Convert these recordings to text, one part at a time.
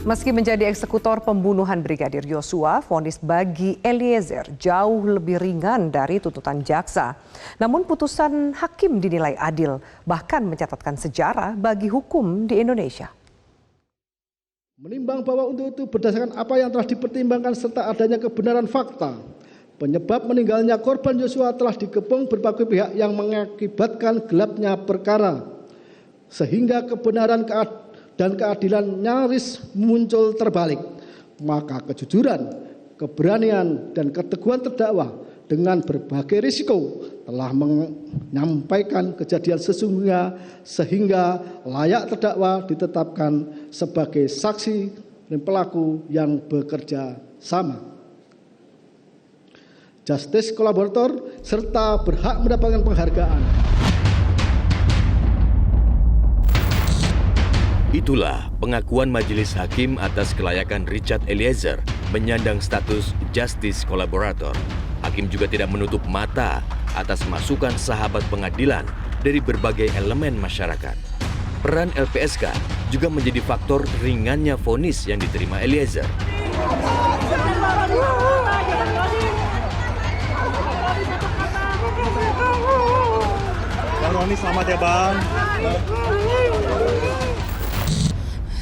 Meski menjadi eksekutor pembunuhan Brigadir Yosua, vonis bagi Eliezer jauh lebih ringan dari tuntutan jaksa. Namun putusan hakim dinilai adil, bahkan mencatatkan sejarah bagi hukum di Indonesia. Menimbang bahwa untuk itu berdasarkan apa yang telah dipertimbangkan serta adanya kebenaran fakta, penyebab meninggalnya korban Yosua telah dikepung berbagai pihak yang mengakibatkan gelapnya perkara, sehingga kebenaran dan keadilan nyaris muncul terbalik, maka kejujuran, keberanian, dan keteguhan terdakwa dengan berbagai risiko telah menyampaikan kejadian sesungguhnya sehingga layak terdakwa ditetapkan sebagai saksi dan pelaku yang bekerja sama. Justice kolaborator serta berhak mendapatkan penghargaan. Itulah pengakuan Majelis Hakim atas kelayakan Richard Eliezer menyandang status Justice Collaborator. Hakim juga tidak menutup mata atas masukan sahabat pengadilan dari berbagai elemen masyarakat. Peran LPSK juga menjadi faktor ringannya vonis yang diterima Eliezer. Bang Roni, selamat ya Bang.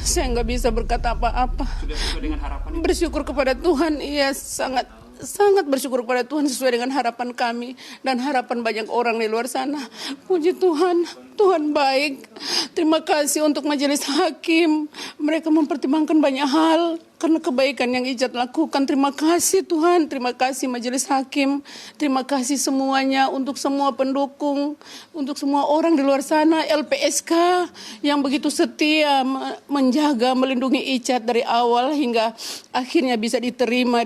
Saya nggak bisa berkata apa-apa. Bersyukur kepada Tuhan, iya sangat bersyukur kepada Tuhan sesuai dengan harapan kami dan harapan banyak orang di luar sana. Puji Tuhan, Tuhan baik. Terima kasih untuk majelis hakim. Mereka mempertimbangkan banyak hal karena kebaikan yang Ijat lakukan. Terima kasih Tuhan, terima kasih majelis hakim. Terima kasih semuanya untuk semua pendukung, untuk semua orang di luar sana, LPSK yang begitu setia menjaga, melindungi Ijat dari awal hingga akhirnya bisa diterima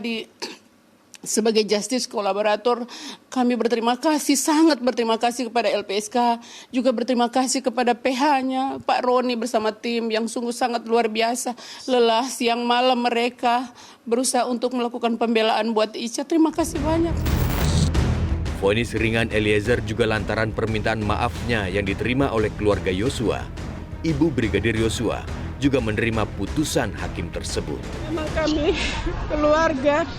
sebagai justice kolaborator. Kami berterima kasih, sangat berterima kasih kepada LPSK, juga berterima kasih kepada PH-nya, Pak Roni bersama tim yang sungguh sangat luar biasa. Lelah siang malam mereka berusaha untuk melakukan pembelaan buat Ica. Terima kasih banyak. Vonis ringan Eliezer juga lantaran permintaan maafnya yang diterima oleh keluarga Yosua. Ibu Brigadir Yosua juga menerima putusan hakim tersebut. Memang kami keluarga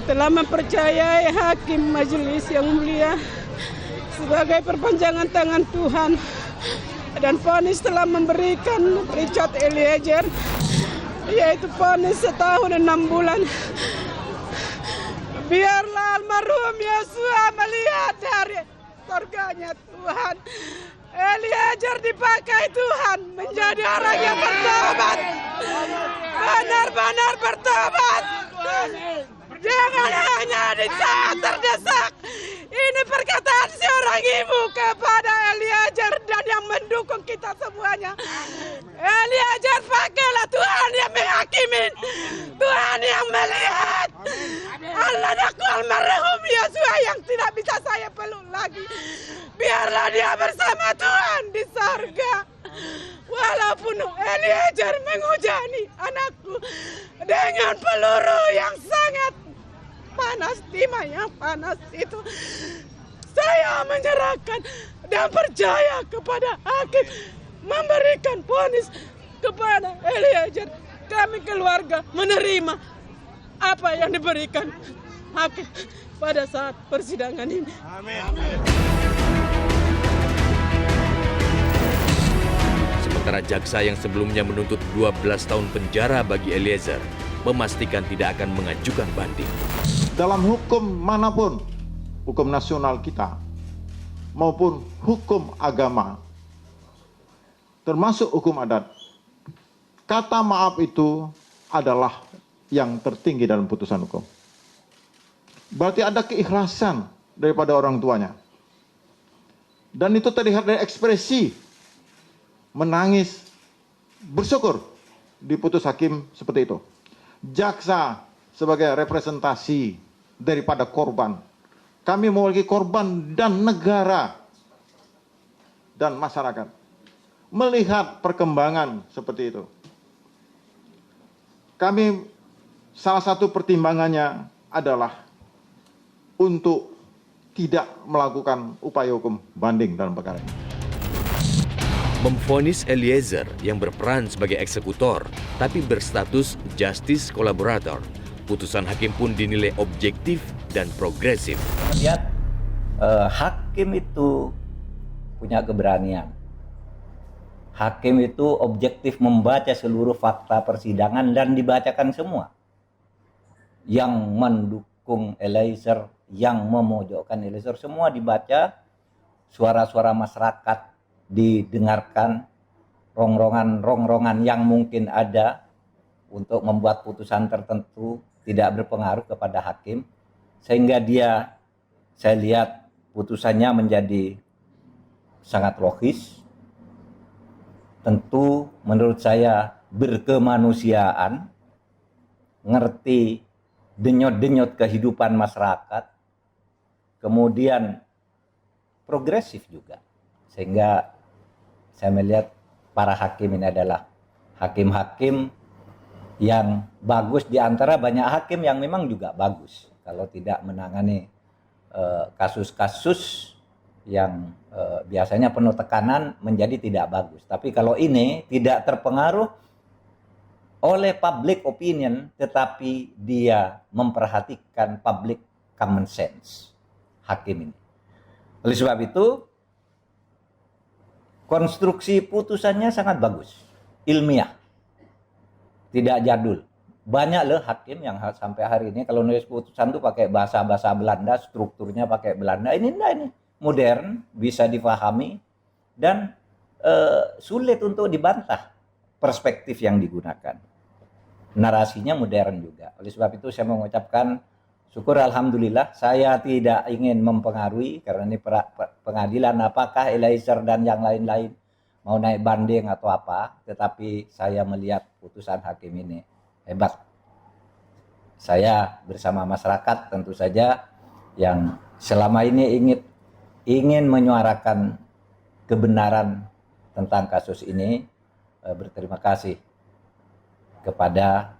telah mempercayai hakim majelis yang mulia sebagai perpanjangan tangan Tuhan, dan vonis telah memberikan Richard Eliezer yaitu vonis 1 tahun 6 bulan. Biarlah almarhum Yosua melihat dari surganya Tuhan. Eliezer dipakai Tuhan menjadi orang yang bertobat, benar-benar bertobat. Jangan hanya di saat terdesak. Ini perkataan seorang ibu kepada Eliezer dan yang mendukung kita semuanya. Eliezer, pakailah Tuhan yang menghakimin, Tuhan yang melihat. Allah aku almarhum Yosua yang tidak bisa saya peluk lagi. Biarlah dia bersama Tuhan di surga. Walaupun Eliezer menghujani anakku dengan peluru yang sangat panas, timah yang panas itu, saya menyerahkan dan percaya kepada hakim memberikan vonis kepada Eliezer. Kami keluarga menerima apa yang diberikan hakim pada saat persidangan ini. Amin. Sementara jaksa yang sebelumnya menuntut 12 tahun penjara bagi Eliezer memastikan tidak akan mengajukan banding. Dalam hukum manapun, hukum nasional kita, maupun hukum agama, termasuk hukum adat, kata maaf itu adalah yang tertinggi dalam putusan hukum. Berarti ada keikhlasan daripada orang tuanya. Dan itu terlihat dari ekspresi menangis, bersyukur diputus hakim seperti itu. Jaksa sebagai representasi daripada korban. Kami mewakili korban dan negara dan masyarakat. Melihat perkembangan seperti itu, kami salah satu pertimbangannya adalah untuk tidak melakukan upaya hukum banding dalam perkara ini. Memvonis Eliezer yang berperan sebagai eksekutor tapi berstatus justice collaborator. Putusan hakim pun dinilai objektif dan progresif. Kemudian hakim itu punya keberanian. Hakim itu objektif membaca seluruh fakta persidangan dan dibacakan semua. Yang mendukung Eliezer, yang memojokkan Eliezer, semua dibaca. Suara-suara masyarakat didengarkan, rongrongan yang mungkin ada untuk membuat putusan tertentu tidak berpengaruh kepada hakim, sehingga saya lihat putusannya menjadi sangat logis. Tentu menurut saya berkemanusiaan, ngerti denyut-denyut kehidupan masyarakat, kemudian progresif juga. Sehingga saya melihat para hakim ini adalah hakim-hakim yang bagus di antara banyak hakim yang memang juga bagus. Kalau tidak menangani kasus-kasus yang biasanya penuh tekanan menjadi tidak bagus. Tapi kalau ini tidak terpengaruh oleh public opinion, tetapi dia memperhatikan public common sense, hakim ini. Oleh sebab itu, konstruksi putusannya sangat bagus, ilmiah, tidak jadul. Banyak loh hakim yang sampai hari ini kalau nulis putusan tuh pakai bahasa Belanda, strukturnya pakai Belanda. Ini enggak, ini modern, bisa difahami dan sulit untuk dibantah perspektif yang digunakan. Narasinya modern juga. Oleh sebab itu saya mengucapkan syukur alhamdulillah. Saya tidak ingin mempengaruhi karena ini pengadilan apakah Eliezer dan yang lain-lain mau naik banding atau apa, tetapi saya melihat putusan hakim ini hebat. Saya bersama masyarakat tentu saja yang selama ini ingin menyuarakan kebenaran tentang kasus ini, berterima kasih kepada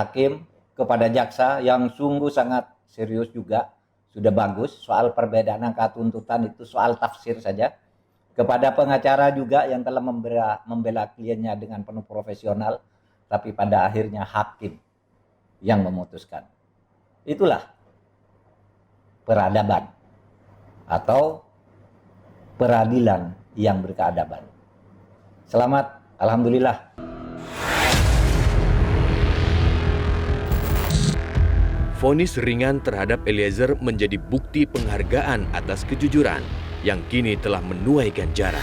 hakim, kepada jaksa yang sungguh sangat serius juga, sudah bagus. Soal perbedaan angka tuntutan itu soal tafsir saja. Kepada pengacara juga yang telah membela kliennya dengan penuh profesional, tapi pada akhirnya hakim yang memutuskan. Itulah peradaban atau peradilan yang berkeadaban. Selamat, alhamdulillah. Vonis ringan terhadap Eliezer menjadi bukti penghargaan atas kejujuran yang kini telah menuai ganjaran.